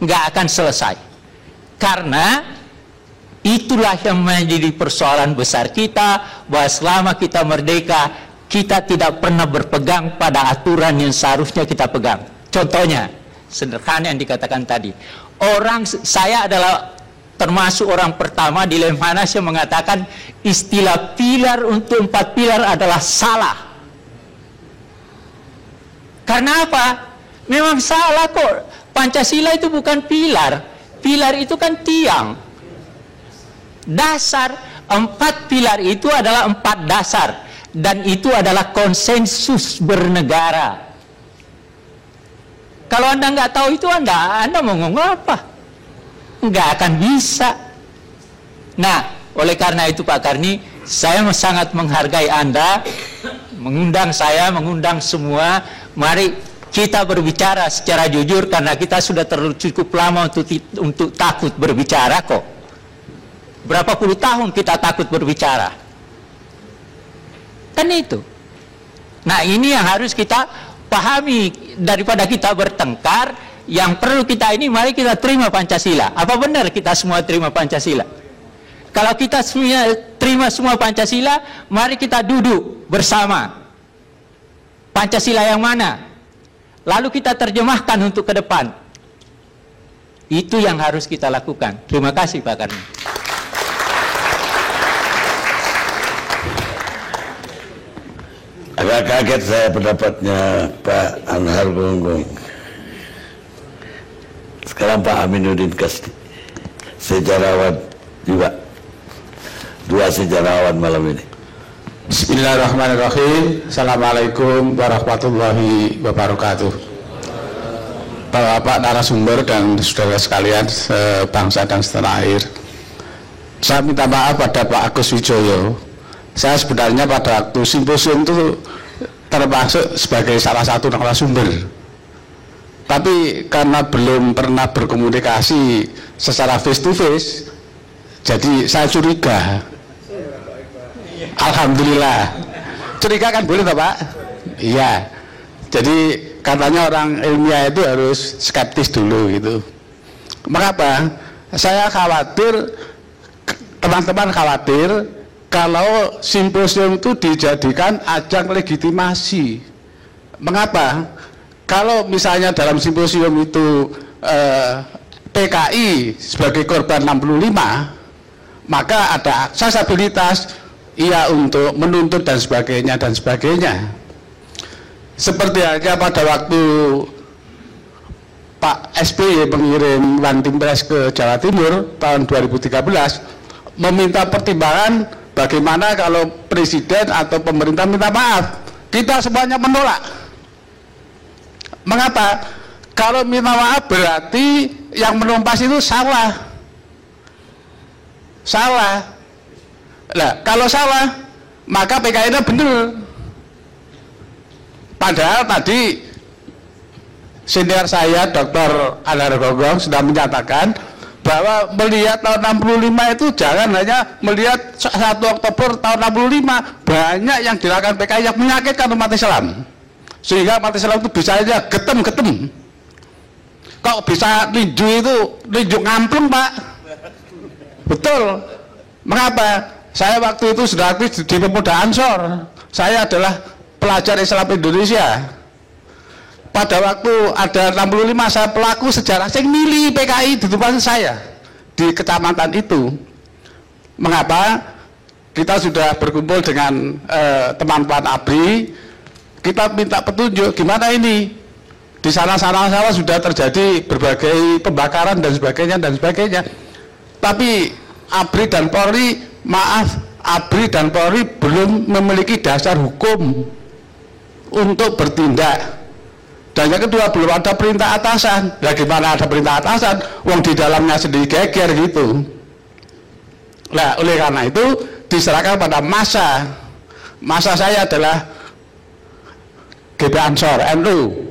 nggak akan selesai. Karena itulah yang menjadi persoalan besar kita, bahwa selama kita merdeka, kita tidak pernah berpegang pada aturan yang seharusnya kita pegang. Contohnya, sederhana yang dikatakan tadi. Saya adalah termasuk orang pertama di Lemhanas yang mengatakan istilah pilar untuk 4 pilar adalah salah. Karena apa? Memang salah kok. Pancasila itu bukan pilar. Pilar itu kan tiang. Dasar, 4 pilar itu adalah 4 dasar. Dan itu adalah konsensus bernegara. Kalau Anda nggak tahu itu, Anda mau ngomong apa? Nggak akan bisa. Nah, oleh karena itu Pak Karni, saya sangat menghargai Anda, mengundang saya, mengundang semua. Mari kita berbicara secara jujur, karena kita sudah terlalu cukup lama untuk takut berbicara kok. Berapa puluh tahun kita takut berbicara. Kan itu. Nah, ini yang harus kita pahami. Daripada kita bertengkar, yang perlu kita ini, mari kita terima Pancasila. Apa benar kita semua terima Pancasila? Kalau kita terima semua Pancasila, mari kita duduk bersama. Pancasila yang mana? Lalu kita terjemahkan untuk ke depan. Itu yang harus kita lakukan. Terima kasih Pak Karni. Agak kaget saya pendapatnya Pak Anhar Gunggung. Sekarang Pak Aminuddin Kasdi, sejarawan juga. 2 sejarawan malam ini. Bismillahirrahmanirrahim. Assalamualaikum warahmatullahi wabarakatuh. Bapak narasumber dan saudara sekalian sebangsa dan setanah air, saya minta maaf pada Pak Agus Wijoyo. Saya sebenarnya pada waktu simposium itu termasuk sebagai salah satu narasumber, tapi karena belum pernah berkomunikasi secara face to face, jadi saya curiga. Alhamdulillah. Curiga kan boleh Pak? Iya. Jadi katanya orang ilmiah itu harus skeptis dulu gitu. Mengapa? Saya khawatir, teman-teman khawatir kalau simposium itu dijadikan ajang legitimasi. Mengapa? Kalau misalnya dalam simposium itu PKI sebagai korban 65, maka ada aksesibilitas, iya, untuk menuntut dan sebagainya dan sebagainya. Seperti halnya pada waktu Pak SBY mengirim One Team Press ke Jawa Timur tahun 2013, meminta pertimbangan bagaimana kalau presiden atau pemerintah minta maaf. Kita semuanya menolak. Mengapa? Kalau minta maaf berarti yang menumpas itu salah. Salah. Nah, kalau salah, maka PKI-nya benar. Padahal tadi senior saya Dr. Anhar Gunggung sudah menyatakan bahwa melihat tahun 65 itu jangan hanya melihat 1 Oktober tahun 65, banyak yang dilakukan PKI yang menyakitkan umat Islam, sehingga umat Islam itu bisa aja getem-getem. Kok bisa ninju itu ninju ngamplung Pak? Betul. Mengapa? Saya waktu itu sudah aktif di Pemuda Ansor. Saya adalah pelajar Islam Indonesia. Pada waktu ada 65, saya pelaku sejarah yang milih PKI di tempat saya di kecamatan itu. Mengapa? Kita sudah berkumpul dengan teman-teman ABRI. Kita minta petunjuk gimana ini. Di sana-sana sudah terjadi berbagai pembakaran dan sebagainya dan sebagainya. Tapi ABRI dan Polri, maaf, ABRI dan Polri belum memiliki dasar hukum untuk bertindak. Dan yang kedua, belum ada perintah atasan. Bagaimana ada perintah atasan? Wong di dalamnya sendiri geger gitu. Nah, oleh karena itu diserahkan pada massa. Massa saya adalah GB Ansor, NU.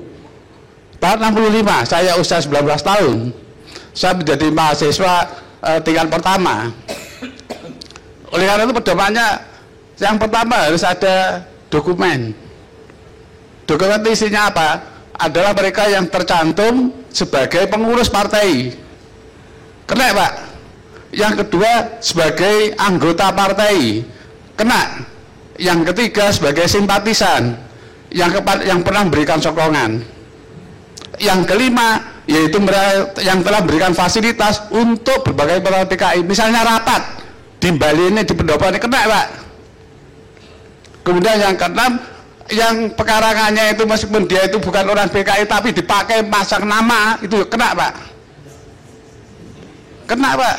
Tahun 65, saya usia 19 tahun. Saya menjadi mahasiswa tingkat pertama. Oleh karena itu pedomannya yang pertama harus ada dokumen. Dokumen isinya apa? adalah mereka yang tercantum sebagai pengurus partai. Kena Pak. Yang kedua sebagai anggota partai. Kena. Yang ketiga sebagai simpatisan. Yang keempat yang pernah memberikan sokongan. Yang kelima yaitu yang telah memberikan fasilitas untuk berbagai program PKI. Misalnya rapat di Bali ini, di Pendopo ini, kena Pak. Kemudian yang keenam, yang pekarangannya itu meskipun dia itu bukan orang PKI tapi dipakai masang nama, itu kena Pak. Kena Pak.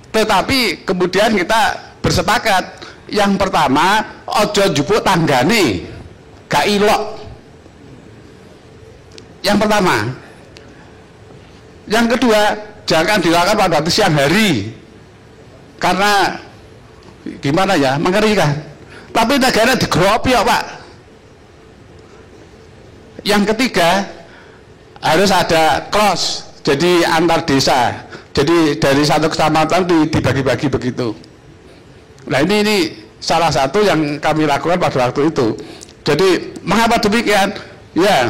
Tetapi kemudian kita bersepakat, yang pertama ojo jupuk tanggane, gak ilok. Yang pertama. Yang kedua, jangan dilakukan pada waktu siang hari, karena gimana ya, mengerikan. Tapi negara digeropi ya Pak. Yang ketiga, harus ada cross, jadi antar desa, jadi dari satu kecamatan dibagi-bagi begitu. Nah ini salah satu yang kami lakukan pada waktu itu. Jadi mengapa demikian? Ya,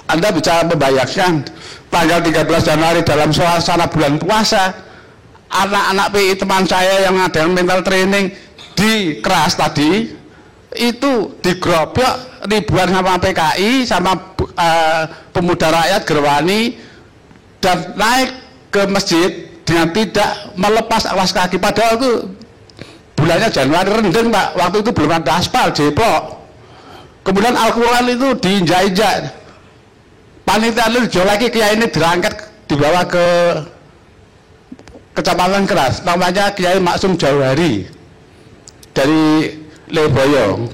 Anda bisa membayangkan tanggal 13 Januari dalam suasana bulan puasa, anak-anak PI teman saya yang ada mental training di keras tadi itu digerobok ribuan sama PKI sama pemuda rakyat Gerwani dan naik ke masjid dengan tidak melepas alas kaki, padahal itu bulannya Januari rendeng Pak, waktu itu belum ada aspal, jeplok. Kemudian Al-Quran itu diinjak-injak, panitia itu dijual lagi, kiai ini dirangkat dibawa ke Kecamatan Keras, namanya Kiai Maksum Jawari dari Leboyo.